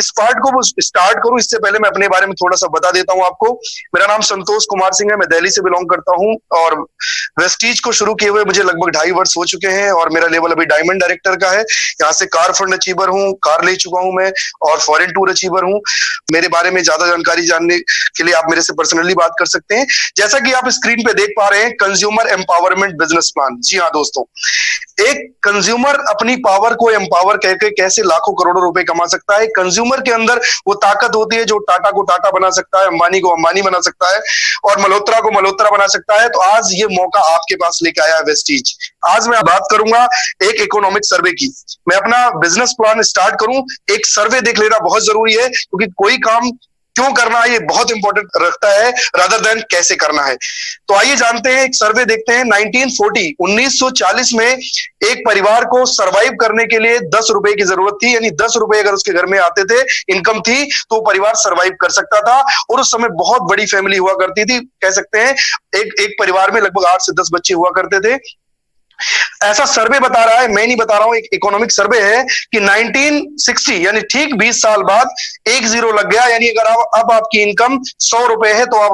इस पार्ट को स्टार्ट करूं इससे पहले मैं अपने बारे में थोड़ा सा बता देता हूं आपको। मेरा नाम संतोष कुमार सिंह है, मैं दिल्ली से बिलोंग करता हूं और वेस्टीज को शुरू किए हुए मुझे लगभग 2.5 वर्ष हो चुके हैं और मेरा लेवल अभी डायमंड डायरेक्टर का है। यहाँ से कार फंड अचीवर हूँ, कार ले चुका हूं मैं और फॉरेन टूर अचीवर हूँ। मेरे बारे में ज्यादा जानकारी जानने के लिए आप मेरे से पर्सनली बात कर सकते हैं। जैसा कि आप स्क्रीन पे देख पा रहे हैं, कंज्यूमर एम्पावरमेंट बिजनेस प्लान। जी हाँ दोस्तों, एक कंज्यूमर अपनी पावर को एम्पावर करके कैसे लाखों करोड़ों रुपए कमा सकता है। कंज्यूमर के अंदर वो ताकत होती है जो टाटा को टाटा बना सकता है, अंबानी को अंबानी बना सकता है और मल्होत्रा को मल्होत्रा बना सकता है। तो आज ये मौका आपके पास लेके आया है वेस्टीज। आज मैं बात करूंगा एक इकोनॉमिक सर्वे की। मैं अपना बिजनेस प्लान स्टार्ट करूं, एक सर्वे देख लेना बहुत जरूरी है, क्योंकि कोई काम क्यों करना है ये बहुत इंपॉर्टेंट रखता है रादर देन कैसे करना है। तो आइए जानते हैं, एक सर्वे देखते हैं। 1940 में एक परिवार को सरवाइव करने के लिए 10 रुपए की जरूरत थी, यानी 10 रुपए अगर उसके घर में आते थे, इनकम थी, तो परिवार सरवाइव कर सकता था। और उस समय बहुत बड़ी फैमिली हुआ करती थी, कह सकते हैं एक परिवार में लगभग 8 से 10 बच्चे हुआ करते थे। ऐसा सर्वे बता रहा है, मैं नहीं बता रहा हूं, एक इकोनॉमिक सर्वे है कि 1960 यानी ठीक 20 साल बाद 1 जीरो लग गया, यानी अगर अब आपकी इनकम 100 रुपए है तो आप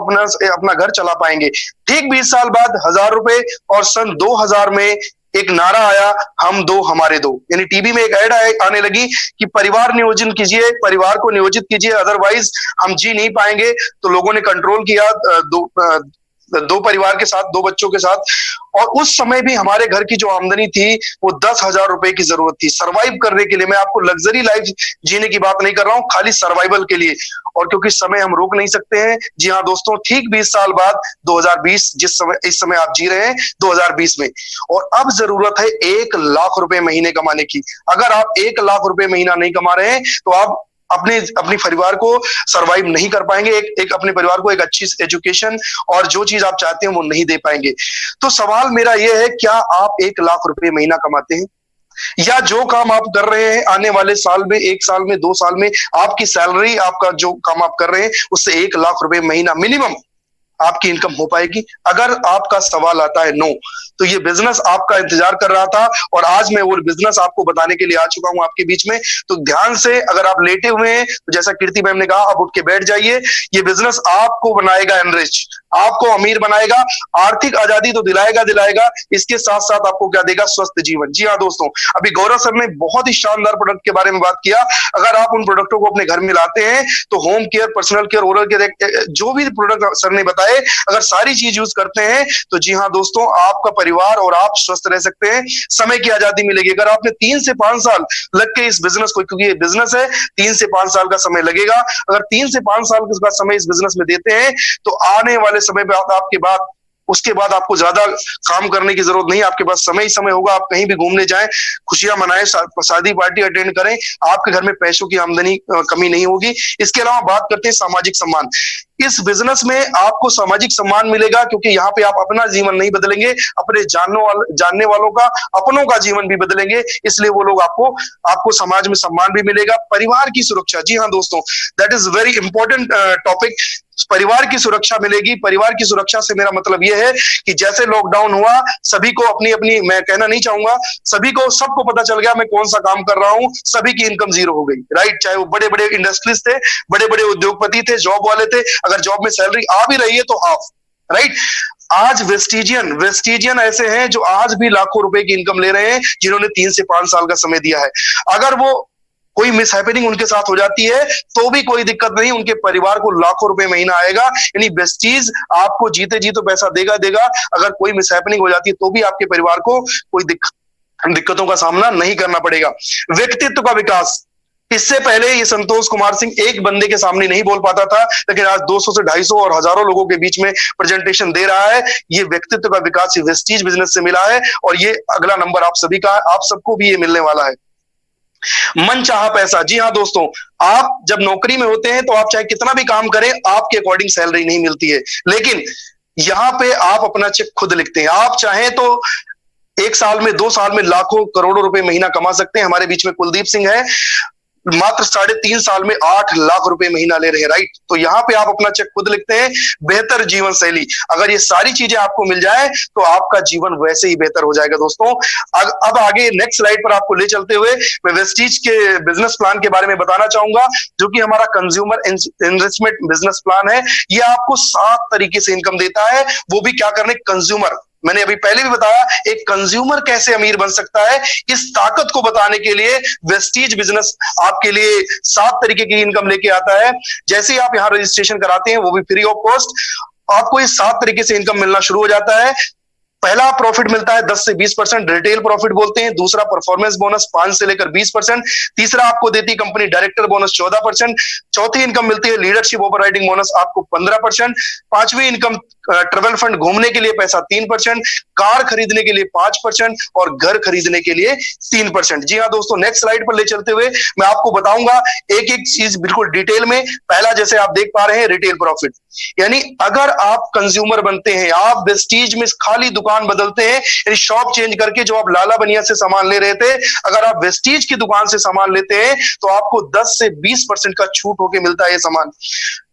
अपना घर चला पाएंगे। ठीक 20 साल बाद 1000 रुपए और सन 2000 में एक नारा आया, हम दो हमारे दो। यानी टीवी में एक ऐड आने लगी कि परिवार नियोजन कीजिए, परिवार को नियोजित कीजिए, अदरवाइज हम जी नहीं पाएंगे। तो लोगों ने कंट्रोल किया दो परिवार के साथ, 2 बच्चों के साथ। और उस समय भी हमारे घर की जो आमदनी थी वो 10,000 रुपए की जरूरत थी सर्वाइव करने के लिए। मैं आपको लग्जरी लाइफ जीने की बात नहीं कर रहा हूं, खाली सर्वाइवल के लिए। और क्योंकि समय हम रोक नहीं सकते हैं, जी हाँ दोस्तों, ठीक 20 साल बाद 2020, इस समय आप जी रहे हैं 2020 में, और अब जरूरत है 1 लाख रुपए महीने कमाने की। अगर आप 1 लाख रुपए महीना नहीं कमा रहे हैं तो आप अपने परिवार को सरवाइव नहीं कर पाएंगे, एक अपने परिवार को एक अच्छी एजुकेशन और जो चीज आप चाहते हैं वो नहीं दे पाएंगे। तो सवाल मेरा यह है, क्या आप 1 लाख रुपए महीना कमाते हैं? या जो काम आप कर रहे हैं आने वाले साल में, 1 साल में, 2 साल में, आपकी सैलरी, आपका जो काम आप कर रहे हैं उससे 1 लाख रुपए महीना मिनिमम आपकी इनकम हो पाएगी? अगर आपका सवाल आता है नो, तो ये बिजनेस आपका इंतजार कर रहा था और आज मैं वो बिजनेस आपको बताने के लिए आ चुका हूं आपके बीच में। तो ध्यान से, अगर आप लेटे हुए हैं तो जैसा कीर्ति मैम ने कहा, आप उठ के बैठ जाइए। ये बिजनेस आपको बनाएगा एनरिच, आपको अमीर बनाएगा, आर्थिक आजादी तो दिलाएगा, इसके साथ साथ आपको क्या देगा? स्वस्थ जीवन। जी हाँ दोस्तों, अभी गौरव सर ने बहुत ही शानदार प्रोडक्ट के बारे में बात किया। अगर आप उन प्रोडक्टों को अपने घर में लाते हैं तो home care, personal care, oral care, जो भी प्रोडक्ट सर ने बताए, अगर सारी चीज यूज करते हैं तो जी हाँ दोस्तों, आपका परिवार और आप स्वस्थ रह सकते हैं, समय की आजादी मिलेगी। अगर आपने 3 से 5 साल लग के इस बिजनेस को, क्योंकि ये बिजनेस है, 3 से 5 साल का समय लगेगा, अगर 3 से 5 साल का समय इस बिजनेस में देते हैं तो आने वाले समय में उसके बाद आपको ज्यादा काम करने की जरूरत नहीं, आपके पास समय ही समय होगा। आप कहीं भी घूमने जाएं, खुशियां मनाएं, शादी पार्टी अटेंड करें, आपके घर में पैसों की आमदनी कमी नहीं होगी। इसके अलावा बात करते हैं सामाजिक सम्मान। इस बिजनेस में आपको सामाजिक सम्मान मिलेगा, क्योंकि यहाँ पे आप अपना जीवन नहीं बदलेंगे, अपने जानने वालों का, अपनों का जीवन भी बदलेंगे। इसलिए वो लोग आपको समाज में सम्मान भी मिलेगा। परिवार की सुरक्षा, जी हाँ दोस्तों, that is very important topic. परिवार की सुरक्षा मिलेगी। परिवार की सुरक्षा से मेरा मतलब यह है कि जैसे लॉकडाउन हुआ, सभी को अपनी मैं कहना नहीं चाहूंगा, सबको पता चल गया मैं कौन सा काम कर रहा हूं, सभी की इनकम जीरो हो गई, राइट। चाहे वो बड़े बड़े इंडस्ट्रीज थे, बड़े बड़े उद्योगपति थे, जॉब वाले थे, अगर जॉब में सैलरी आ भी रही है तो हाफ, राइट। आज वेस्टिजियन ऐसे हैं जो आज भी लाखों रुपए की इनकम ले रहे हैं, जिन्होंने 3 से 5 साल का समय दिया है। अगर वो कोई मिस हैपनिंग उनके साथ हो जाती है तो भी कोई दिक्कत नहीं, उनके परिवार को लाखों रुपए महीना आएगा। यानी वेस्टीज आपको जीते जी तो पैसा देगा। अगर कोई मिस हैपनिंग हो जाती है तो भी आपके परिवार को कोई दिक्कतों का सामना नहीं करना पड़ेगा। व्यक्तित्व का विकास, इससे पहले ये संतोष कुमार सिंह एक बंदे के सामने नहीं बोल पाता था, लेकिन आज 200 से 250 और हजारों लोगों के बीच में प्रेजेंटेशन दे रहा है। ये व्यक्तित्व का विकास वेस्टीज बिजनेस से मिला है और ये अगला नंबर आप सभी का, आप सबको भी ये मिलने वाला है। मन चाहा पैसा, जी हाँ दोस्तों, आप जब नौकरी में होते हैं तो आप चाहे कितना भी काम करें, आपके अकॉर्डिंग सैलरी नहीं मिलती है, लेकिन यहां पे आप अपना चेक खुद लिखते हैं। आप चाहें तो 1 साल में, 2 साल में लाखों करोड़ों रुपए महीना कमा सकते हैं। हमारे बीच में कुलदीप सिंह है, मात्र 3.5 साल में 8 लाख रुपए महीना ले रहे हैं, राइट। तो यहाँ पे आप अपना चेक खुद लिखते हैं। बेहतर जीवन शैली, अगर ये सारी चीजें आपको मिल जाए तो आपका जीवन वैसे ही बेहतर हो जाएगा दोस्तों। अब आगे नेक्स्ट स्लाइड पर आपको ले चलते हुए मैं वेस्टीज के बिजनेस प्लान के बारे में बताना चाहूंगा, जो कि हमारा कंज्यूमर इन्वेस्टमेंट बिजनेस प्लान है। ये आपको 7 तरीके से इनकम देता है, वो भी क्या करने, कंज्यूमर। मैंने अभी पहले भी बताया एक कंज्यूमर कैसे अमीर बन सकता है, इस ताकत को बताने के लिए वेस्टीज बिजनेस आपके लिए 7 तरीके की इनकम लेके आता है। जैसे ही आप यहाँ रजिस्ट्रेशन कराते हैं, वो भी फ्री ऑफ कॉस्ट, आपको इस 7 तरीके से इनकम मिलना शुरू हो जाता है। पहला प्रॉफिट मिलता है 10 से 20%, रिटेल प्रॉफिट बोलते हैं। दूसरा परफॉर्मेंस बोनस 5 से लेकर 20%। तीसरा आपको देती है कंपनी डायरेक्टर बोनस 14%। चौथी इनकम मिलती है लीडरशिप ओवरराइडिंग बोनस आपको 15%। पांचवी इनकम ट्रेवल फंड, घूमने के लिए पैसा 3%, कार खरीदने के लिए 5% और घर खरीदने के लिए 3%। जी हाँ दोस्तों, नेक्स्ट स्लाइड पर ले चलते हुए मैं आपको बताऊंगा एक एक चीज बिल्कुल डिटेल में। पहला जैसे आप देख पा रहे हैं रिटेल प्रॉफिट, यानी अगर आप कंज्यूमर बनते हैं, आप वेस्टीज में खाली दुकान बदलते हैं, यानी शॉप चेंज करके जो आप लाला बनिया से सामान ले रहे थे, अगर आप वेस्टीज की दुकान से सामान लेते हैं तो आपको 10 से 20% का छूट होके मिलता है ये सामान।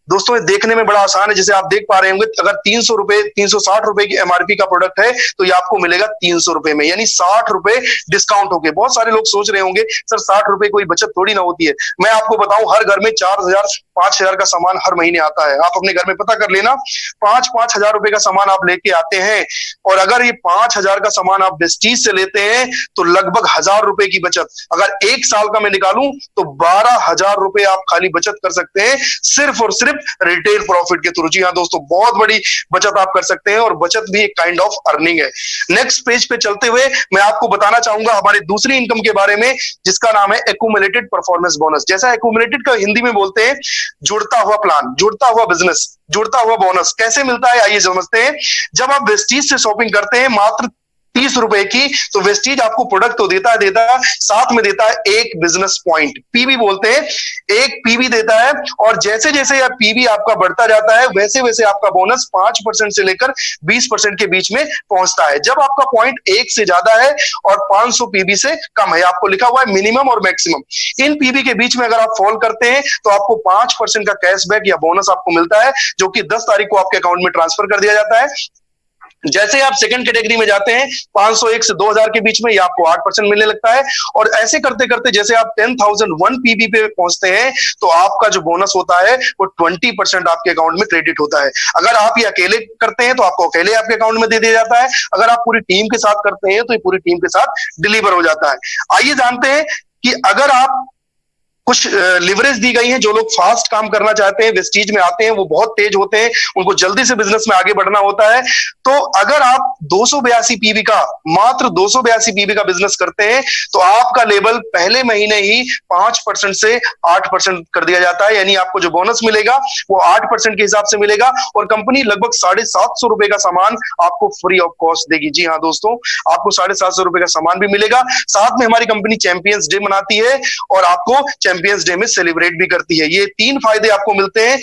दोस्तों ये देखने में बड़ा आसान है, जैसे आप देख पा रहे होंगे, अगर 360 रुपए की एमआरपी का प्रोडक्ट है तो ये आपको मिलेगा 300 रुपए में, यानी 60 रुपए डिस्काउंट होके। बहुत सारे लोग सोच रहे होंगे सर 60 रुपए कोई बचत थोड़ी ना होती है। मैं आपको बताऊं, हर घर में 4,000 5,000 का सामान हर महीने आता है। आप अपने घर में पता कर लेना, 5-5 हजार रुपए का सामान आप लेके आते हैं, और अगर ये 5,000 का सामान आप वेस्टीज से लेते हैं तो लगभग 1,000 रुपए की बचत। अगर 1 साल का मैं निकालूं तो 12,000 रुपए आप खाली बचत कर सकते हैं, सिर्फ और सिर्फ रिटेल प्रॉफिट के थ्रू। जी हाँ दोस्तों, बहुत बड़ी बचत आप कर सकते हैं, और बचत भी एक काइंड ऑफ अर्निंग है। नेक्स्ट पेज पे चलते हुए मैं आपको बताना चाहूंगा हमारी दूसरी इनकम के बारे में, जिसका नाम है एक्यूमुलेटेड परफॉर्मेंस बोनस। जैसा एक्यूमुलेटेड का हिंदी में बोलते हैं जुड़ता हुआ प्लान, जुड़ता हुआ बिजनेस, जुड़ता हुआ बोनस। कैसे मिलता है आइए समझते हैं। जब आप वेस्टीज से शॉपिंग करते हैं मात्र 30 रुपए की, तो वेस्टीज आपको प्रोडक्ट तो देता है, साथ में देता है एक बिजनेस पॉइंट, पीवी बोलते हैं, एक पीवी देता है। और जैसे जैसे यह पीवी आपका बढ़ता जाता है, वैसे वैसे आपका बोनस 5% से लेकर 20% के बीच में पहुंचता है। जब आपका पॉइंट 1 से ज्यादा है और 500 पीवी से कम है, आपको लिखा हुआ है मिनिमम और मैक्सिमम, इन पीवी के बीच में अगर आप फॉल करते हैं तो आपको 5% का कैशबैक या बोनस आपको मिलता है, जो कि 10 तारीख को आपके अकाउंट में ट्रांसफर कर दिया जाता है। जैसे आप सेकंड कैटेगरी में जाते हैं 501 से 2,000 के बीच में, ये आपको 8% मिलने लगता है। और ऐसे करते करते जैसे आप 10,001 पीबी पे पहुंचते हैं तो आपका जो बोनस होता है वो 20% आपके अकाउंट में क्रेडिट होता है। अगर आप ये अकेले करते हैं तो आपको अकेले आपके अकाउंट में दे दिया जाता है, अगर आप पूरी टीम के साथ करते हैं तो ये पूरी टीम के साथ डिलीवर हो जाता है। आइए जानते हैं कि अगर आप कुछ लिवरेज दी गई है, जो लोग फास्ट काम करना चाहते हैं, वेस्टीज में आते हैं, वो बहुत तेज होते हैं, उनको जल्दी से बिजनेस में आगे बढ़ना होता है। तो अगर आप 282 पीवी का, मात्र 282 पीवी का बिजनेस करते हैं तो आपका लेवल पहले महीने ही 5% से 8% कर दिया जाता है, यानी आपको जो बोनस मिलेगा वो 8% के हिसाब से मिलेगा, और कंपनी लगभग 750 रुपए का सामान आपको फ्री ऑफ कॉस्ट देगी। जी हाँ दोस्तों, आपको 750 रुपए का सामान भी मिलेगा। साथ में हमारी कंपनी चैंपियंस डे मनाती है और आपको चैंपियंस डे में सेलिब्रेट भी करती है। ये 3 फायदे आपको मिलते हैं।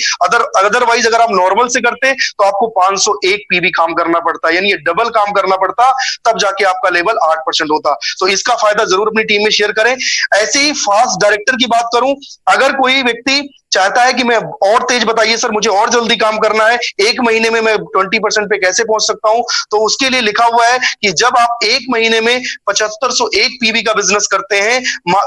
अदरवाइज अगर आप नॉर्मल से करते हैं तो आपको 501 पीवी काम करना पड़ता है, यानी ये डबल काम करना पड़ता, तब जाके आपका लेवल 8% होता। तो इसका फायदा जरूर अपनी टीम में शेयर करें। ऐसे ही फास्ट डायरेक्टर की बात करूं, अगर कोई व्यक्ति चाहता है कि मैं और तेज, बताइए सर मुझे और जल्दी काम करना है, 1 महीने में मैं 20% पे कैसे पहुंच सकता हूं, तो उसके लिए लिखा हुआ है कि जब आप 1 महीने में 7501 पीवी का बिजनेस करते हैं,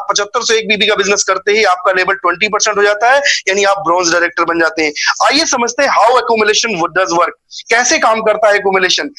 7501 पीवी का बिजनेस करते ही आपका लेवल 20% हो जाता है, यानी आप ब्रॉन्ज डायरेक्टर बन जाते हैं। आइए समझते हैं हाउ एक्यूमुलेशन डज वर्क, कैसे काम करता है एक्यूमुलेशन।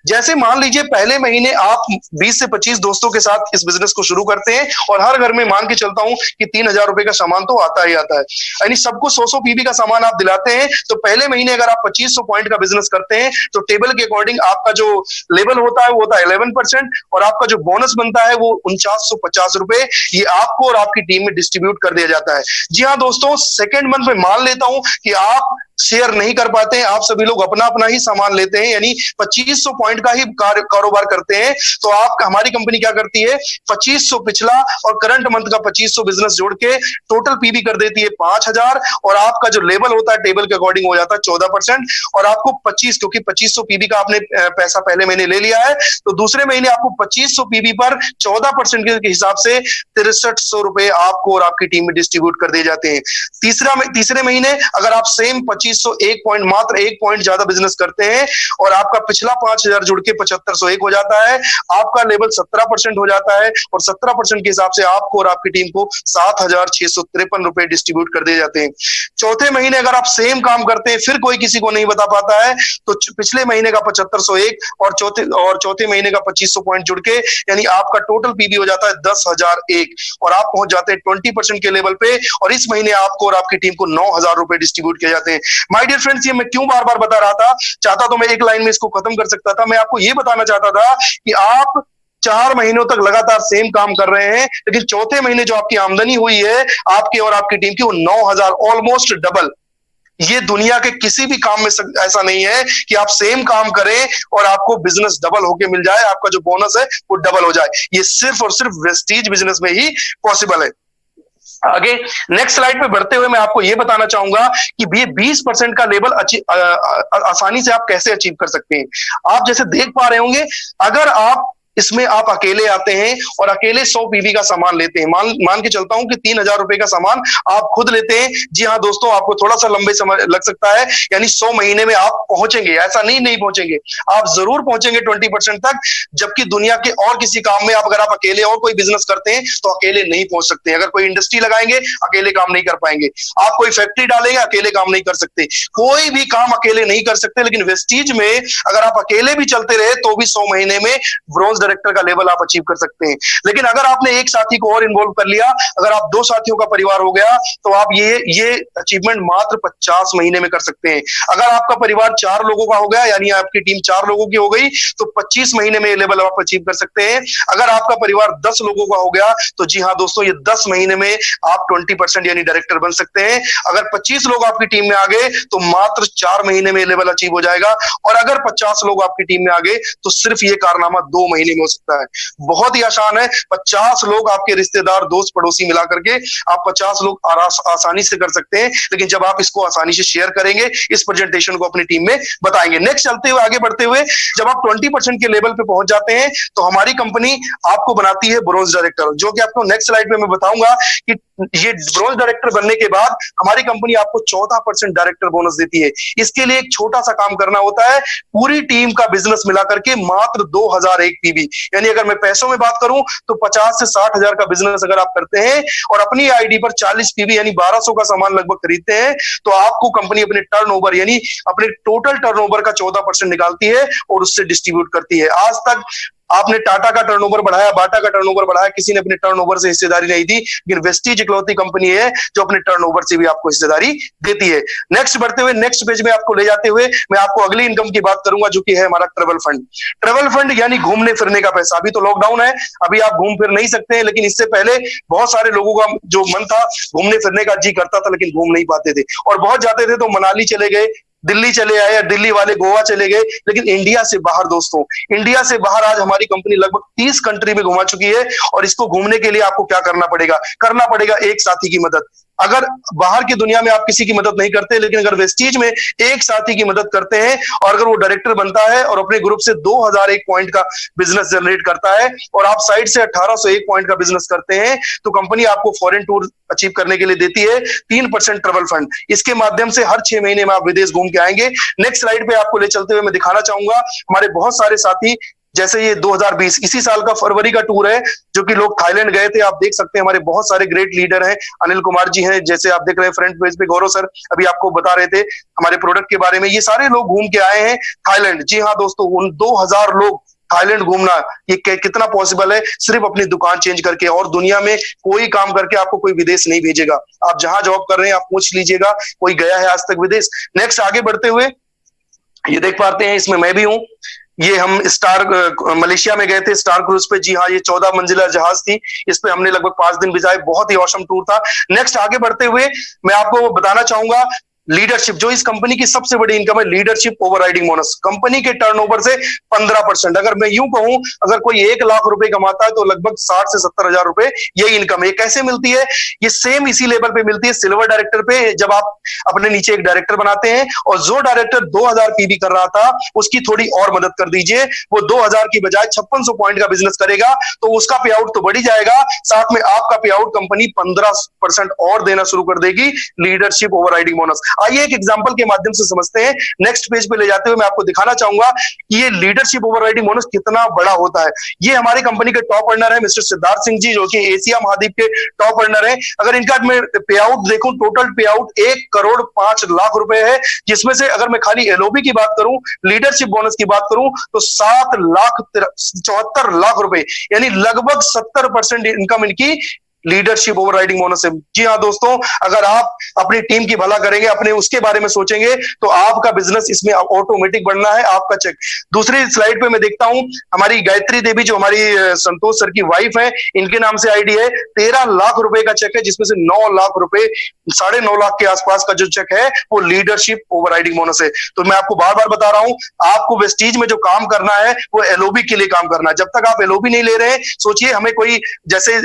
जैसे मान लीजिए पहले महीने आप 20 से 25 दोस्तों के साथ इस बिजनेस को शुरू करते हैं, और हर घर में मान के चलता हूं कि 3,000 रुपए का सामान तो आता ही आता है, यानी सबको 100-100 पीवी का सामान आप दिलाते हैं। तो पहले महीने अगर आप 2500 पॉइंट का बिजनेस करते हैं तो टेबल के अकॉर्डिंग आपका जो लेवल होता है वो होता है 11%, और आपका जो बोनस बनता है वो 4950 रुपए, ये आपको और आपकी टीम में डिस्ट्रीब्यूट कर दिया जाता है। जी हाँ दोस्तों, सेकेंड मंथ में मान लेता हूं कि आप शेयर नहीं कर पाते हैं, आप सभी लोग अपना अपना ही सामान लेते हैं, यानी 2500 पॉइंट का ही कारोबार करते हैं। तो आप हमारी कंपनी क्या करती है, 2500 पिछला और करंट मंथ का 2500 बिजनेस जोड़ के टोटल पीबी कर देती है 5000, और आपका जो लेवल होता है टेबल के अकॉर्डिंग हो जाता है 14%, और आपको 25, क्योंकि 2500 पीबी का आपने पैसा पहले महीने ले लिया है, तो दूसरे महीने आपको 2500 पीबी पर 14% के हिसाब से 6300 रुपए आपको और आपकी टीम में डिस्ट्रीब्यूट कर दिए जाते हैं। तीसरे महीने अगर आप सेम 2500 एक पॉइंट, मात्र एक पॉइंट ज्यादा बिजनेस करते हैं और आपका पिछला 5000 जुड़ के 7501 हो जाता है, आपका लेवल 17% हो जाता है, और 17% के हिसाब से आपको और आपकी टीम को 7653 रुपए डिस्ट्रीब्यूट कर दिए जाते हैं। चौथे महीने अगर आप सेम काम करते हैं, फिर कोई किसी को नहीं बता पाता है, तो पिछले महीने का 7501 और चौथे महीने का 2500 पॉइंट जुड़ के, यानी आपका टोटल पीबी हो जाता है 10001, और आप पहुंच जाते हैं 20% के लेवल पे, और इस महीने आपको और आपकी टीम को 9000 रुपए डिस्ट्रीब्यूट किए जाते हैं। माय डियर फ्रेंड्स, ये मैं क्यों बार बार बता रहा था, चाहता तो मैं एक लाइन में इसको खत्म कर सकता था। मैं आपको ये बताना चाहता था कि आप 4 महीनों तक लगातार सेम काम कर रहे हैं, लेकिन चौथे महीने जो आपकी आमदनी हुई है आपके और आपकी टीम की, वो 9000, ऑलमोस्ट डबल। ये दुनिया के किसी भी काम में ऐसा नहीं है कि आप सेम काम करें और आपको बिजनेस डबल होके मिल जाए, आपका जो बोनस है वो डबल हो जाए। ये सिर्फ और सिर्फ वेस्टीज बिजनेस में ही पॉसिबल है। आगे नेक्स्ट स्लाइड पे बढ़ते हुए मैं आपको यह बताना चाहूंगा कि ये 20% का लेवल आसानी से आप कैसे अचीव कर सकते हैं। आप जैसे देख पा रहे होंगे, अगर आप इसमें आप अकेले आते हैं और अकेले 100 पीवी का सामान लेते हैं, मान के चलता हूं कि 3000 रुपए का सामान आप खुद लेते हैं। जी हाँ दोस्तों, आपको थोड़ा सा लंबे समय लग सकता है, यानी 100 महीने में आप पहुंचेंगे, ऐसा नहीं पहुंचेंगे, आप जरूर पहुंचेंगे 20% तक। जबकि दुनिया के और किसी काम में अगर आप अकेले और कोई बिजनेस करते हैं तो अकेले नहीं पहुंच सकते। अगर कोई इंडस्ट्री लगाएंगे अकेले काम नहीं कर पाएंगे, आप कोई फैक्ट्री डालेंगे अकेले काम नहीं कर सकते, कोई भी काम अकेले नहीं कर सकते। लेकिन वेस्टीज में अगर आप अकेले भी चलते रहे तो भी 100 महीने में ब्रॉन्ज डायरेक्टर का लेवल आप अचीव कर सकते हैं। लेकिन अगर आपने एक साथी को और इन्वॉल्व कर लिया, अगर आप 2 साथियों का परिवार हो गया, तो आप ये अचीवमेंट मात्र 50 महीने में कर सकते हैं। अगर आपका परिवार 4 लोगों का हो गया, यानी आपकी टीम 4 लोगों की हो गई, तो 25 महीने में ये लेवल आप अचीव कर सकते हैं। अगर आपका परिवार 10 लोगों का हो गया, तो जी हाँ दोस्तों, ये 10 महीने में आप 20% यानी डायरेक्टर बन सकते हैं। अगर 25 लोग आपकी टीम में आ गए तो मात्र 4 महीने में लेवल अचीव हो जाएगा, और अगर 50 लोग आपकी टीम में आ गए तो सिर्फ ये कारनामा 2 महीने में हो सकता है। बहुत ही आसान है, 50 लोग आपके रिश्तेदार, दोस्त, पड़ोसी मिला करके आप 50 लोग आसानी से कर सकते हैं। लेकिन जब आप इसको आसानी से शेयर करेंगे, इस प्रेजेंटेशन को अपनी टीम में बताएंगे। नेक्स्ट चलते हुए, आगे बढ़ते हुए, जब आप 20% के लेवल पे पहुंच जाते हैं तो हमारी कंपनी आपको बनाती है ब्रोंज डायरेक्टर, जो कि आपको नेक्स्ट स्लाइड में मैं बताऊंगा कि ये ब्रोंज डायरेक्टर बनने के बाद हमारी कंपनी आपको 14% डायरेक्टर बोनस देती है। इसके लिए एक छोटा सा काम करना होता है, पूरी टीम का बिजनेस मिला करके मात्र 2001 पीबी, यानी अगर मैं पैसों में बात करूं तो 50 से 60 हजार का बिजनेस अगर आप करते हैं और अपनी आईडी पर 40 पीबी यानी 1200 का सामान लगभग खरीदते हैं, तो आपको कंपनी अपने टर्नओवर यानी अपने टोटल टर्नओवर का 14% निकालती है और उससे डिस्ट्रीब्यूट करती है। आज तक आपने टाटा का टर्नओवर बढ़ाया, बाटा का टर्नओवर बढ़ाया, किसी ने अपने टर्नओवर से हिस्सेदारी नहीं दी, लेकिन वेस्टीज इकलौती कंपनी है जो अपने टर्नओवर से भी आपको हिस्सेदारी देती है। नेक्स्ट बढ़ते हुए, नेक्स्ट पेज में आपको ले जाते हुए मैं आपको अगली इनकम की बात करूंगा, जो कि है हमारा ट्रेवल फंड। ट्रेवल फंड यानी घूमने फिरने का पैसा। अभी तो लॉकडाउन है, अभी आप घूम फिर नहीं सकते हैं, लेकिन इससे पहले बहुत सारे लोगों का जो मन था, घूमने फिरने का जी करता था, लेकिन घूम नहीं पाते थे, और बहुत जाते थे तो मनाली चले गए, दिल्ली चले आए, या दिल्ली वाले गोवा चले गए। लेकिन इंडिया से बाहर दोस्तों, इंडिया से बाहर आज हमारी कंपनी लगभग 30 कंट्री में घुमा चुकी है, और इसको घूमने के लिए आपको क्या करना पड़ेगा एक साथी की मदद। अगर बाहर की दुनिया में आप किसी की मदद नहीं करते, लेकिन अगर वेस्टीज में एक साथी की मदद करते हैं और अगर वो डायरेक्टर बनता है और अपने ग्रुप से 2001 पॉइंट का बिजनेस जनरेट करता है और आप साइड से 1801 पॉइंट का बिजनेस करते हैं, तो कंपनी आपको फॉरेन टूर अचीव करने के लिए देती है 3% ट्रेवल फंड। इसके माध्यम से हर 6 महीने में आप विदेश घूम के आएंगे। नेक्स्ट स्लाइड पे आपको ले चलते हुए मैं दिखाना चाहूंगा हमारे बहुत सारे साथी, जैसे ये 2020 इसी साल का फरवरी का टूर है, जो कि लोग थाईलैंड गए थे। आप देख सकते हैं हमारे बहुत सारे ग्रेट लीडर हैं, अनिल कुमार जी हैं, जैसे आप देख रहे हैं फ्रंट पेज पे, गौरव सर अभी आपको बता रहे थे हमारे प्रोडक्ट के बारे में। ये सारे लोग घूम के आए हैं थाईलैंड। जी हाँ दोस्तों, उन 2000 लोग थाईलैंड घूमना, ये कितना पॉसिबल है सिर्फ अपनी दुकान चेंज करके, और दुनिया में कोई काम करके आपको कोई विदेश नहीं भेजेगा। आप जहां जॉब कर रहे हैं आप पूछ लीजिएगा, कोई गया है आज तक विदेश। नेक्स्ट आगे बढ़ते हुए ये देख पाते हैं, इसमें मैं भी हूं। ये हम मलेशिया में गए थे स्टार क्रूज पे। जी हाँ, ये 14 मंजिला जहाज थी, इस पे हमने लगभग 5 दिन बिताए, बहुत ही औसम टूर था। नेक्स्ट आगे बढ़ते हुए मैं आपको बताना चाहूंगा लीडरशिप, जो इस कंपनी की सबसे बड़ी इनकम है, लीडरशिप ओवरराइडिंग बोनस, कंपनी के टर्नओवर से 15%। अगर मैं यूं कहूं, अगर कोई 1 लाख रुपए कमाता है तो लगभग 60 से 70 हजार रुपए ये इनकम है। कैसे मिलती है? ये सेम इसी लेवल पे मिलती है सिल्वर डायरेक्टर पे, जब आप अपने नीचे एक डायरेक्टर बनाते हैं और जो डायरेक्टर 2000 पीबी कर रहा था उसकी थोड़ी और मदद कर दीजिए, वो 2000 की बजाय 5600 पॉइंट का बिजनेस करेगा तो उसका पे आउट तो बढ़ ही जाएगा, साथ में आपका पे आउट कंपनी 15% और देना शुरू कर देगी, लीडरशिप ओवरराइडिंग बोनस। आइए एक एग्जांपल के माध्यम से समझते हैं। नेक्स्ट पेज पे ले जाते हुए मैं आपको दिखाना चाहूंगा कि ये लीडरशिप ओवरराइडिंग बोनस कितना बड़ा होता है। ये हमारे कंपनी के टॉप अर्नर है मिस्टर सिद्धार्थ सिंह जी, जो कि एशिया महाद्वीप के टॉप अर्नर है। अगर इनका मैं पे आउट देखूं, टोटल पे आउट 1 करोड़ 5 लाख रुपए है, जिसमें से अगर मैं खाली एलओबी की बात करूं, लीडरशिप बोनस की बात करूं तो 7 लाख 74 लाख रुपए, यानी लगभग 70% इनकम इनकी लीडरशिप ओवरराइडिंग बोनस है। जी हाँ दोस्तों, अगर आप अपनी टीम की भला करेंगे, अपने उसके बारे में सोचेंगे तो आपका बिजनेस इसमें ऑटोमेटिक बढ़ना है, आपका चेक। दूसरी स्लाइड पे मैं देखता हूं, हमारी गायत्री देवी जो हमारी संतोष सर की वाइफ है, इनके नाम से आईडी है, 13 लाख रुपए का चेक है, जिसमें से 9 लाख रुपए, 9.5 लाख के आसपास का जो चेक है वो लीडरशिप ओवरराइडिंग बोनस है। तो मैं आपको बार बार बता रहा हूं, आपको वेस्टीज में जो काम करना है वो एलओबी के लिए काम करना है। जब तक आप एलओबी नहीं ले रहे, सोचिए हमें कोई जैसे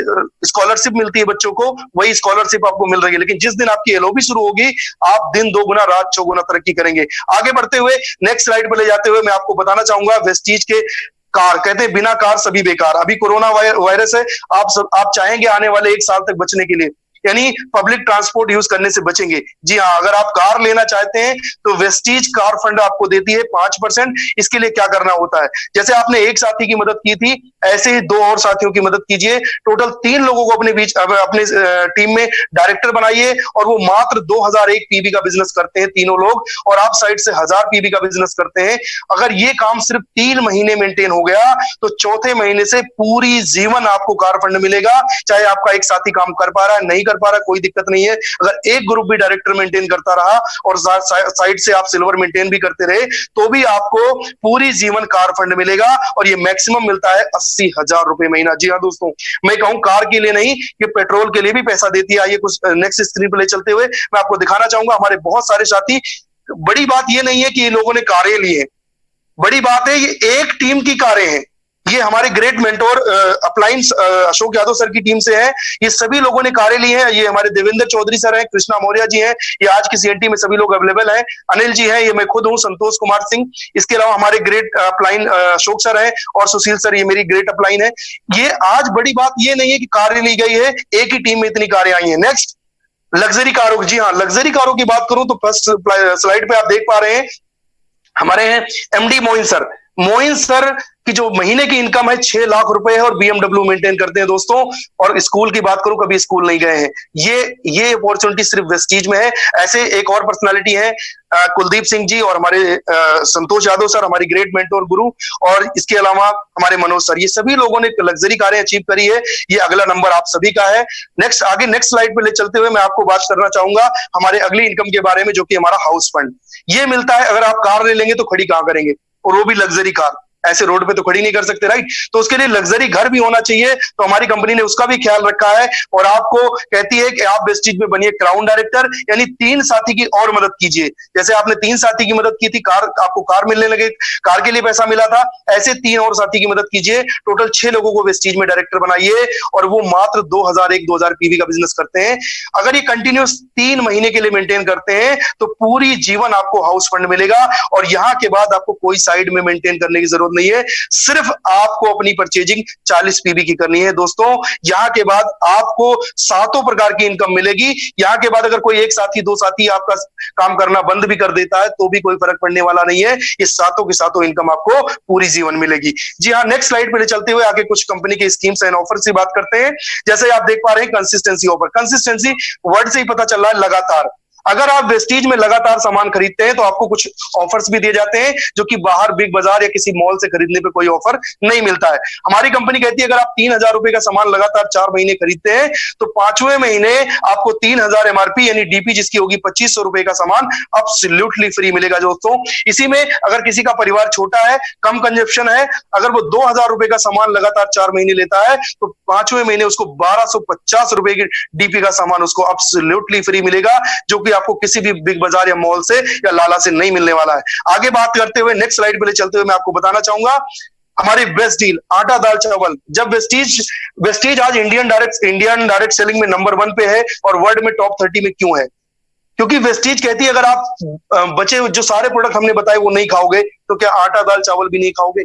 स्कॉलरशिप मिलती है बच्चों को, वही स्कॉलरशिप आपको मिल रही है, लेकिन जिस दिन आपकी एलओबी शुरू होगी, आप दिन 2 गुना रात 4 गुना तरक्की करेंगे। आगे बढ़ते हुए नेक्स्ट स्लाइड पर ले जाते हुए मैं आपको बताना चाहूंगा वेस्टीज के कार, कहते हैं बिना कार सभी बेकार। अभी कोरोना वायरस है, आप चाहेंगे आने वाले 1 साल तक बचने के लिए, यानी पब्लिक ट्रांसपोर्ट यूज करने से बचेंगे। जी हाँ, अगर आप कार लेना चाहते हैं तो वेस्टीज कार फंड आपको देती है 5%। इसके लिए क्या करना होता है, जैसे आपने एक साथी की मदद की थी, ऐसे ही 2 और साथियों की मदद कीजिए। टोटल 3 लोगों को अपने बीच अपने टीम में डायरेक्टर बनाइए, और वो मात्र 2001 पीबी का बिजनेस करते हैं तीनों लोग, और आप साइड से 1000 पीबी का बिजनेस करते हैं। अगर ये काम सिर्फ 3 महीने मेंटेन हो गया तो चौथे महीने से पूरी जीवन आपको कार फंड मिलेगा। चाहे आपका एक साथी काम कर पा रहा है, नहीं कर पा रहा, कोई दिक्कत नहीं है। अगर एक ग्रुप भी डायरेक्टर मेंटेन करता रहा और साइड से आप सिल्वर मेंटेन भी करते रहे, तो भी आपको पूरी जीवन कार फंड मिलेगा, और ये मैक्सिमम मिलता है 80,000 रुपए महीना। जी हाँ दोस्तों, मैं कहूं कार के लिए नहीं, ये पेट्रोल के लिए भी पैसा देती है। आइए कुछ नेक्स्ट स्क्रीन पर ले चलते हुए मैं आपको दिखाना चाहूंगा हमारे बहुत सारे साथी। बड़ी बात ये नहीं है कि ये लोगों ने कारें ली है, बड़ी बात है ये एक टीम की कारें हैं। ये हमारे great mentor appliance Ashok Yadav sir की टीम से है, ये सभी लोगों ने कारें ली हैं। ये हमारे देवेंद्र चौधरी सर हैं, कृष्णा मौर्य जी हैं, ये आज की सीएनटी में सभी लोग अवेलेबल हैं। अनिल जी हैं, ये मैं खुद हूं, संतोष कुमार सिंह। इसके अलावा हमारे ग्रेट अपलाइन अशोक सर हैं, और सुशील सर, ये मेरी ग्रेट अपलाइन है। ये आज बड़ी बात ये नहीं है कि कारें ली गई है, एक ही टीम में इतनी कारें आई हैं। नेक्स्ट, लग्जरी कारों, जी हाँ, लग्जरी कारों की बात करूं तो फर्स्ट स्लाइड पे आप देख पा रहे हैं हमारे हैं MD Moin sir. Moin sir की जो महीने की इनकम है 6 लाख रुपए है, और बीएमडब्ल्यू मेंटेन करते हैं दोस्तों। और स्कूल की बात करूं, कभी स्कूल नहीं गए हैं। ये अपॉर्चुनिटी सिर्फ वेस्टीज में है। ऐसे एक और पर्सनालिटी है कुलदीप सिंह जी, और हमारे संतोष यादव सर, हमारी ग्रेट मेंटोर गुरु, और इसके अलावा हमारे मनोज सर। ये सभी लोगों ने लग्जरी कारें अचीव करी है। ये अगला नंबर आप सभी का है। नेक्स्ट, आगे नेक्स्ट स्लाइड पे ले चलते हुए मैं आपको बात करना चाहूंगा हमारे अगली इनकम के बारे में, जो कि हमारा हाउस फंड। ये मिलता है, अगर आप कार ले लेंगे तो खड़ी कहां करेंगे, और वो भी लग्जरी कार। ऐसे रोड पे तो खड़ी नहीं कर सकते, राइट? तो उसके लिए लग्जरी घर भी होना चाहिए, तो हमारी कंपनी ने उसका भी ख्याल रखा है, और आपको कहती है कि आप वेस्टीज में बनिए क्राउन डायरेक्टर, यानी 3 साथी की और मदद कीजिए। जैसे आपने 3 साथी की मदद की थी, कार आपको कार मिलने लगे, कार के लिए पैसा मिला था, ऐसे 3 और साथी की मदद कीजिए। टोटल 6 लोगों को वेस्टीज में डायरेक्टर बनाइए, और वो मात्र 2001-2000 पीवी का बिजनेस करते हैं। अगर ये कंटिन्यूस 3 महीने के लिए मेंटेन करते हैं तो पूरी जीवन आपको हाउस फंड मिलेगा, और यहां के बाद आपको कोई साइड में मेंटेन करने की जरूरत नहीं है। सिर्फ आपको अपनी परचेजिंग 40 पीबी की करनी है दोस्तों। यहां के बाद आपको 7 प्रकार की इनकम मिलेगी। यहां के बाद अगर कोई एक साथी, 2 साथी आपका काम करना बंद भी कर देता है तो भी कोई फर्क पड़ने वाला नहीं है। ये 7 की 7 इनकम आपको पूरी जीवन मिलेगी। जी हाँ, नेक्स्ट स्लाइड पे चलते हुए आगे कुछ कंपनी के स्कीम्स एंड ऑफर की बात करते हैं। जैसे आप देख पा रहे हैं कंसिस्टेंसी ऑफर। कंसिस्टेंसी वर्ड से ही पता चल रहा है लगातार। अगर आप वेस्टीज में लगातार सामान खरीदते हैं तो आपको कुछ ऑफर्स भी दिए जाते हैं, जो कि बाहर बिग बाजार या किसी मॉल से खरीदने पे कोई ऑफर नहीं मिलता है। हमारी कंपनी कहती है अगर आप 3000 रुपए का सामान लगातार 4 महीने खरीदते हैं तो 5वें महीने आपको 3000 एमआरपी यानी डीपी जिसकी होगी 2500 रुपए का सामान एब्सोल्युटली फ्री मिलेगा दोस्तों। इसी में अगर किसी का परिवार छोटा है, कम कंजप्शन है, अगर वो 2000 रुपए का सामान लगातार 4 महीने लेता है तो 5वें महीने उसको 1250 रुपए की डीपी का सामान उसको एब्सोल्युटली फ्री मिलेगा, जो कि भी आपको किसी भी बिग बाजार या मॉल से या लाला से नहीं मिलने वाला है। आगे बात करते हुए नेक्स्ट स्लाइड पे ले चलते हुए मैं आपको बताना चाहूंगा हमारी बेस्ट डील आटा दाल चावल। जब वेस्टीज वेस्टीज आज इंडियन डायरेक्ट सेलिंग में नंबर 1 पे है और वर्ल्ड में टॉप 30 में क्यों है? क्योंकि वेस्टीज कहती है अगर आप बचे जो सारे प्रोडक्ट हमने बताए वो नहीं खाओगे तो क्या आटा दाल चावल भी नहीं खाओगे?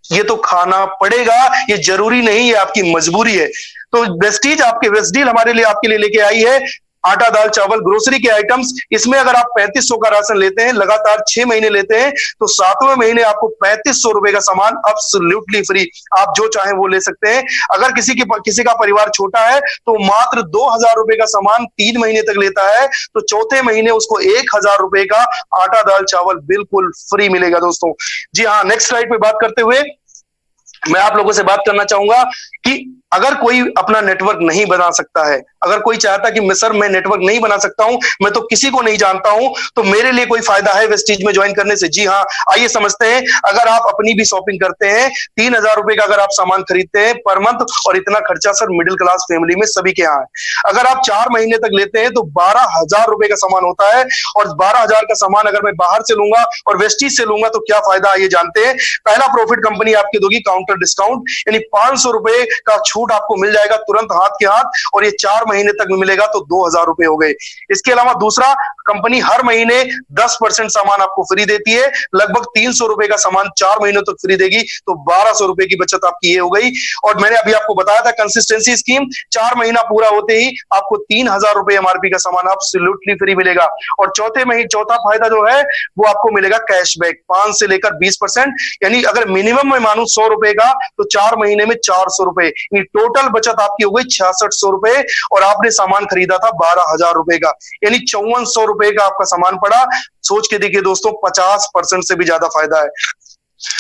ये तो खाना पड़ेगा, ये जरूरी नहीं, ये आपकी मजबूरी है। तो वेस्टीज आपके वेस्ट डील हमारे लिए आपके लिए लेके आई है आटा दाल चावल ग्रोसरी के आइटम्स। इसमें अगर आप 3500 का राशन लेते हैं, लगातार 6 महीने लेते हैं, तो 7वें महीने आपको 3500 रुपए का सामान अब्सोल्युटली फ्री, आप जो चाहें वो ले सकते हैं। अगर किसी का परिवार छोटा है तो मात्र 2000 रुपए का सामान 3 महीने तक लेता है, तो चौथे महीने उसको 1000 रुपए का आटा दाल चावल बिल्कुल फ्री मिलेगा दोस्तों। जी हाँ, नेक्स्ट स्लाइड पे बात करते हुए मैं आप लोगों से बात करना चाहूंगा कि अगर कोई अपना नेटवर्क नहीं बना सकता है, अगर कोई चाहता कि सर मैं नेटवर्क नहीं बना सकता हूं, मैं तो किसी को नहीं जानता हूं, तो मेरे लिए कोई फायदा है वेस्टीज में ज्वाइन करने से? जी हाँ, आइए समझते हैं। अगर आप अपनी भी शॉपिंग करते हैं, 3000 रुपए का अगर आप सामान खरीदते हैं पर मंथ, और इतना खर्चा सर मिडिल क्लास फैमिली में सभी के यहाँ है। अगर आप 4 महीने तक लेते हैं तो 12000 रुपए का सामान होता है, और 12000 का सामान अगर मैं बाहर से लूंगा और वेस्टीज से लूंगा तो क्या फायदा आइए जानते हैं। पहला प्रॉफिट कंपनी आपकी दोगी काउंटर डिस्काउंट, यानी 500 रुपए का छूट आपको मिल जाएगा तुरंत हाथ के हाथ, और ये 4 महीने तक मिलेगा तो 2000 रुपए हो गए। इसके अलावा दूसरा, कंपनी हर महीने 10% सामान आपको फ्री देती है, लगभग 300 रुपए का सामान 4 महीनों तक फ्री देगी, तो 1200 रुपए की बचत आपकी ये हो गई। और मैंने अभी आपको बताया था कंसिस्टेंसी स्कीम, 4 महीना पूरा होते ही आपको 3000 रुपए एमआरपी का सामान एब्सोल्युटली फ्री मिलेगा। और चौथा फायदा जो है वो आपको मिलेगा कैशबैक 5 से लेकर 20%, यानी अगर मिनिमम में मानू 100 रुपए का तो 4 महीने में 400 रुपए, टोटल बचत आपकी हो गई 6600 रुपए, और आपने सामान खरीदा था 12000 रुपए का, यानी 5400 रुपए का आपका सामान पड़ा। सोच के देखिए दोस्तों, 50% से भी ज्यादा फायदा है।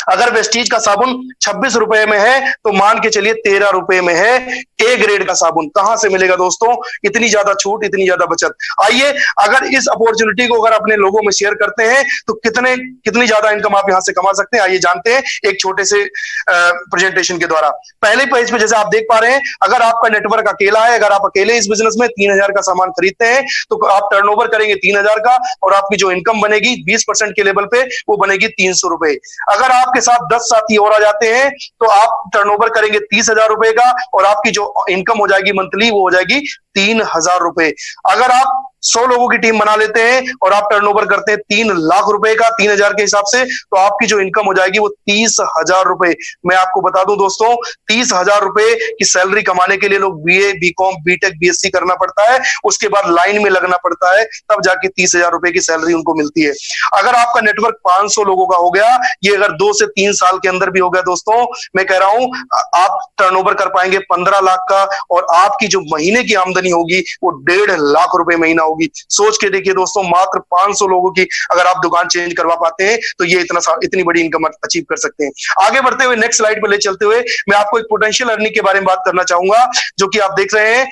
अगर वेस्टीज का साबुन 26 रुपए में है तो मान के चलिए 13 रुपए में है ए ग्रेड का साबुन। कहां से मिलेगा दोस्तों इतनी ज्यादा छूट, इतनी ज्यादा बचत? आइए, अगर इस अपॉर्चुनिटी को अगर अपने लोगों में शेयर करते हैं तो कितनी ज्यादा इनकम आप यहां से कमा सकते हैं, आइए जानते हैं एक छोटे से प्रेजेंटेशन के द्वारा। पहले पेज पे जैसे आप देख पा रहे हैं, अगर आपका नेटवर्क अकेला है, अगर आप अकेले इस बिजनेस में 3000 का सामान खरीदते हैं तो आप टर्नओवर करेंगे 3000 का, और आपकी जो इनकम बनेगी 20% के लेवल पे वो बनेगी 300 रुपए। अगर आपके साथ 10 साथी और आ जाते हैं तो आप टर्नओवर करेंगे 30,000 रुपए का, और आपकी जो इनकम हो जाएगी मंथली वो हो जाएगी 3000 रुपए। अगर आप 100 लोगों की टीम बना लेते हैं और आप टर्नओवर करते हैं 3 लाख रुपए का 3000 के हिसाब से, तो आपकी जो इनकम हो जाएगी वो 30,000 रुपए। मैं आपको बता दूं दोस्तों, 30,000 रुपए की सैलरी कमाने के लिए लोग बीए, बीकॉम, बीटेक, बीएससी करना पड़ता है, उसके बाद लाइन में लगना पड़ता है, तब जाके 30,000 रुपए की सैलरी उनको मिलती है। अगर आपका नेटवर्क 500 लोगों का हो गया, ये अगर 2 से 3 साल के अंदर भी हो गया दोस्तों, मैं कह रहा हूं आप टर्नओवर कर पाएंगे 15 लाख का, और आपकी जो महीने की आमदनी होगी वो 1.5 लाख रुपए महीना होगी। सोच के देखिए दोस्तों, मात्र 500 लोगों की अगर आप दुकान चेंज करवा पाते हैं तो ये इतनी बड़ी इनकम अचीव कर सकते हैं। आगे बढ़ते हुए नेक्स्ट स्लाइड पे ले चलते हुए मैं आपको एक पोटेंशियल अर्निंग के बारे में बात करना चाहूंगा, जो कि आप देख रहे हैं।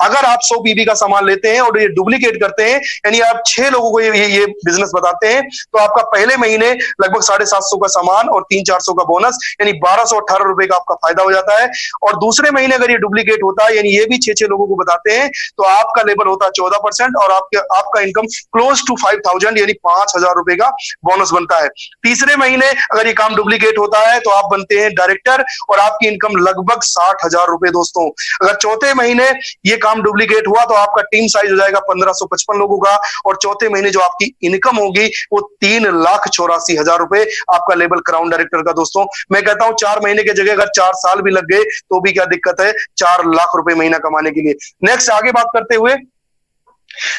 अगर आप 100 पीबी का सामान लेते हैं और ये डुप्लीकेट करते हैं, यानी आप 6 लोगों को ये बिजनेस बताते हैं, तो आपका पहले महीने लगभग 750 का सामान और 300-400 का बोनस, यानी 1218 रुपए का आपका फायदा हो जाता है। और दूसरे महीने अगर ये डुप्लीकेट होता है, यानी ये भी 6 लोगों को बताते हैं, तो आपका लेवल होता है 14%, और आपका इनकम क्लोज टू 5000 यानी 5000 रुपए का बोनस बनता है। तीसरे महीने अगर ये काम डुप्लीकेट होता है तो आप बनते हैं डायरेक्टर, और आपकी इनकम लगभग 60,000 रुपए दोस्तों। अगर चौथे महीने ये काम डुप्लीकेट हुआ तो आपका टीम साइज हो जाएगा 1555 लोगों का, और चौथे महीने जो आपकी इनकम होगी वो 3,84,000 रुपए, आपका लेवल क्राउन डायरेक्टर का दोस्तों। मैं कहता हूं 4 महीने की जगह अगर 4 साल भी लग गए तो भी क्या दिक्कत है 4 लाख रुपए महीना कमाने के लिए। नेक्स्ट आगे बात करते हुए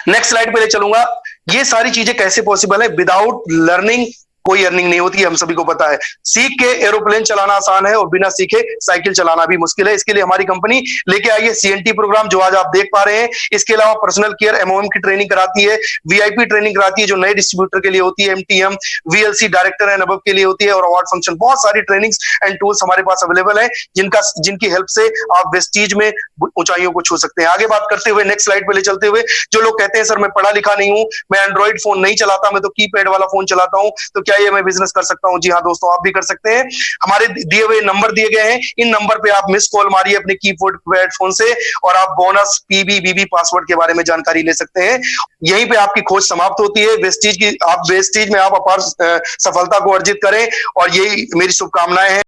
नेक्स्ट स्लाइड पे ले चलूंगा। ये सारी चीजें कैसे पॉसिबल है? विदाउट लर्निंग कोई अर्निंग नहीं होती है, हम सभी को पता है। सीख के एरोप्लेन चलाना आसान है और बिना सीखे साइकिल चलाना भी मुश्किल है। इसके लिए हमारी कंपनी लेके आई है सीएनटी प्रोग्राम, जो आज आप देख पा रहे हैं। इसके अलावा पर्सनल केयर एमओएम की ट्रेनिंग कराती है, वीआईपी ट्रेनिंग कराती है जो नए डिस्ट्रीब्यूटर के लिए होती है, MTM, VLC director and above के लिए होती है, और अवार्ड फंक्शन, बहुत सारी ट्रेनिंग्स एंड टूल्स हमारे पास अवेलेबल है जिनकी हेल्प से आप वेस्टीज में ऊंचाइयों को छू सकते हैं। आगे बात करते हुए नेक्स्ट स्लाइड पे ले चलते हुए, जो लोग कहते हैं सर मैं पढ़ा लिखा नहीं हूं, मैं एंड्रॉइड फोन नहीं चलाता, मैं तो कीपैड वाला फोन चलाता हूं, तो क्या क्या ये मैं बिजनेस कर सकता हूँ? जी हाँ दोस्तों, आप भी कर सकते हैं। हमारे दिए हुए नंबर दिए गए हैं, इन नंबर पे आप मिस कॉल मारिए अपने कीपैड फोन से और आप बोनस, पीबी, बीबी पासवर्ड के बारे में जानकारी ले सकते हैं। यहीं पे आपकी खोज समाप्त होती है। वेस्टीज में आप अपार सफलता को अर्जित करें और यही मेरी शुभकामनाएं हैं।